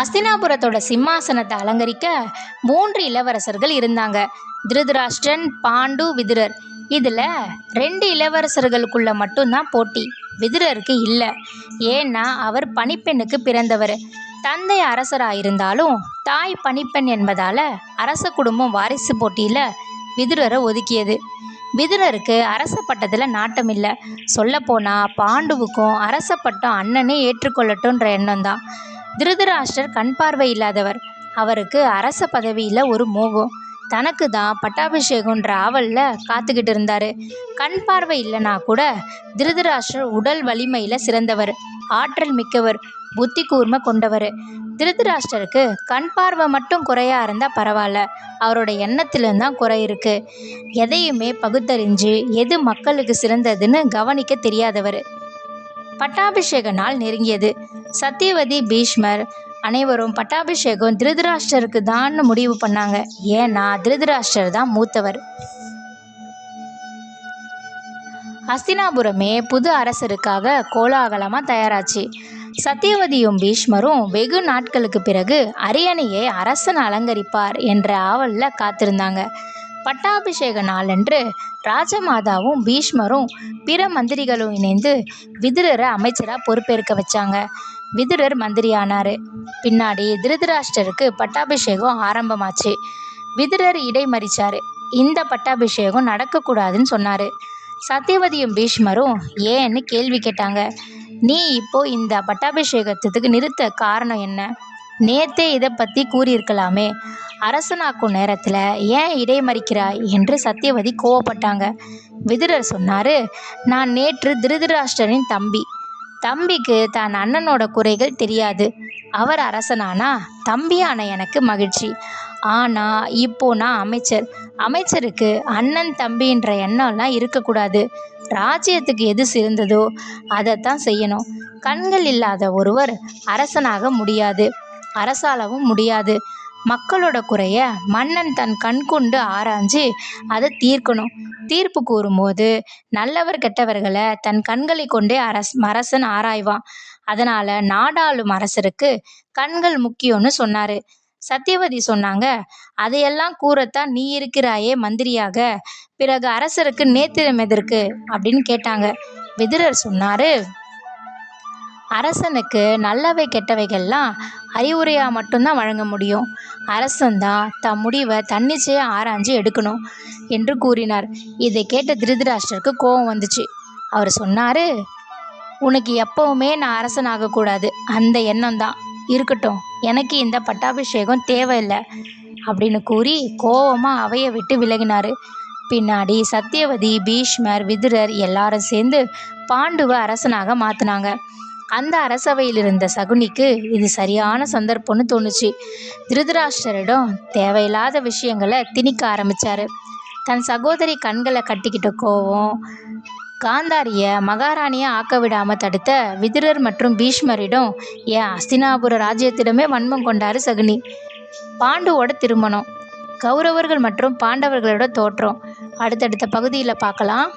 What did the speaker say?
அஸ்தினாபுரத்தோட சிம்மாசனத்தை அலங்கரிக்க 3 இளவரசர்கள் இருந்தாங்க. திருதராஷ்டிரன், பாண்டு, விதுரர். இதுல 2 இளவரசர்களுக்குள்ள மட்டும்தான் போட்டி. விதுரருக்கு இல்லை. ஏன்னா அவர் பணிப்பெண்ணுக்கு பிறந்தவர். தந்தை அரசராயிருந்தாலும் தாய் பணிப்பெண் என்பதால அரச குடும்பம் வாரிசு போட்டியில விதுரரை ஒதுக்கியது. விதுரருக்கு அரச பட்டத்தில் நாட்டம் இல்லை. சொல்லப்போனா பாண்டுவுக்கும் அரச பட்டம் அண்ணனே ஏற்றுக்கொள்ளட்டும்ன்ற எண்ணம் தான். திருதராஷ்டிரர் கண் பார்வை இல்லாதவர். அவருக்கு அரச பதவியில் ஒரு மோகம். தனக்கு தான் பட்டாபிஷேகம்ன்ற ஆவலில் காத்துக்கிட்டு இருந்தாரு. கண் பார்வை இல்லைனா கூட திருதராஷ்டிரர் உடல் வலிமையில் சிறந்தவர், ஆற்றல் மிக்கவர், புத்தி கூர்மை கொண்டவர். திருதராஷ்டிரருக்கு கண் பார்வை மட்டும் குறையா இருந்தால் பரவாயில்ல, அவரோட எண்ணத்திலும் தான் குறை இருக்கு. எதையுமே பகுத்தறிஞ்சு எது மக்களுக்கு சிறந்ததுன்னு கவனிக்க தெரியாதவர். பட்டாபிஷேக நாள் நெருங்கியது. சத்தியவதி, பீஷ்மர் அனைவரும் பட்டாபிஷேகம் திருதராஷ்டிரருக்கு தான் முடிவு பண்ணாங்க. ஏன்னா திருதராஷ்டிரர் தான் மூத்தவர். அஸ்தினாபுரமே புது அரசருக்காக கோலாகலமாக தயாராச்சு. சத்தியவதியும் பீஷ்மரும் வெகு நாட்களுக்கு பிறகு அரியணையை அரசன் அலங்கரிப்பார் என்ற ஆவலில் காத்திருந்தாங்க. பட்டாபிஷேக நாளன்று ராஜமாதாவும் பீஷ்மரும் பிற மந்திரிகளும் இணைந்து விதுரரை அமைச்சராக பொறுப்பேற்க வச்சாங்க. விதுரர் மந்திரியானார். பின்னாடி திருதராஷ்டிரருக்கு பட்டாபிஷேகம் ஆரம்பமாச்சு. விதுரர் இடைமறிச்சார். இந்த பட்டாபிஷேகம் நடக்கக்கூடாதுன்னு சொன்னார். சத்தியவதியும் பீஷ்மரும் ஏன்னு கேள்வி கேட்டாங்க. நீ இப்போ இந்த பட்டாபிஷேகத்துக்கு நிறுத்த காரணம் என்ன? நேத்தே இதை பற்றி கூறியிருக்கலாமே. அரசனாக்கும் நேரத்தில் ஏன் இடைமறிக்கிறாய் என்று சத்தியவதி கோவப்பட்டாங்க. விதுரர் சொன்னார், நான் நேற்று திருதராஷ்டிரரின் தம்பிக்கு தான் அண்ணனோட குறைகள் தெரியாது. அவர் அரசனானா தம்பியான எனக்கு மகிழ்ச்சி. ஆனால் இப்போ நான் அமைச்சருக்கு அண்ணன் தம்பின்ற எண்ணம்லாம் இருக்கக்கூடாது. ராஜ்யத்துக்கு எது சிறந்ததோ அதைத்தான் செய்யணும். கண்கள் இல்லாத ஒருவர் அரசனாக முடியாது, அரசாளவும் முடியாது. மக்களோட குறைய மன்னன் தன் கண் கொண்டு ஆராய்ஞ்சு அதை தீர்க்கணும். தீர்ப்பு கூறும்போது நல்லவர் கெட்டவர்களை தன் கண்களை கொண்டே அரசன் ஆராய்வான். அதனால நாடாளும் அரசருக்கு கண்கள் முக்கியம்னு சொன்னாரு. சத்தியவதி சொன்னாங்க, அதையெல்லாம் கூறத்தான் நீ இருக்கிறாயே மந்திரியாக, பிறகு அரசருக்கு நேத்திரம் எதற்கு அப்படின்னு கேட்டாங்க. விதுரர் சொன்னாரு, அரசனுக்கு நல்லவை கெட்டவைகள்லாம் அறிவுரையா மட்டும்தான் வழங்க முடியும். அரசன்தான் தம் முடிவை தன்னிச்சையா ஆராய்ஞ்சு எடுக்கணும் என்று கூறினார். இதை கேட்ட திருதராஷ்டிரருக்கு கோபம் வந்துச்சு. அவர் சொன்னார், உனக்கு எப்பவுமே நான் அரசனாகக்கூடாது அந்த எண்ணம் தான் இருக்கட்டும், எனக்கு இந்த பட்டாபிஷேகம் தேவையில்லை அப்படின்னு கூறி கோபமாக அவையை விட்டு விலகினார். பின்னாடி சத்தியவதி, பீஷ்மர், விதுரர் எல்லாரும் சேர்ந்து பாண்டுவை அரசனாக மாற்றினாங்க. அந்த அரசவையில் இருந்த சகுனிக்கு இது சரியான சந்தர்ப்பம்னு தோணுச்சு. திருதராஷ்டிரரிடம் தேவையில்லாத விஷயங்களை திணிக்க ஆரம்பித்தார். தன் சகோதரி கண்களை கட்டிக்கிட்ட கோவம் காந்தாரிய மகாராணியை ஆக்க விடாமல் தடுத்த விதுரர் மற்றும் பீஷ்மரிடம் ஏன் அஸ்தினாபுர ராஜ்யத்திடமே வன்மம் கொண்டாரு சகுனி. பாண்டுவோட திருமணம், கௌரவர்கள் மற்றும் பாண்டவர்களோட தோற்றம் அடுத்தடுத்த பகுதியில் பார்க்கலாம்.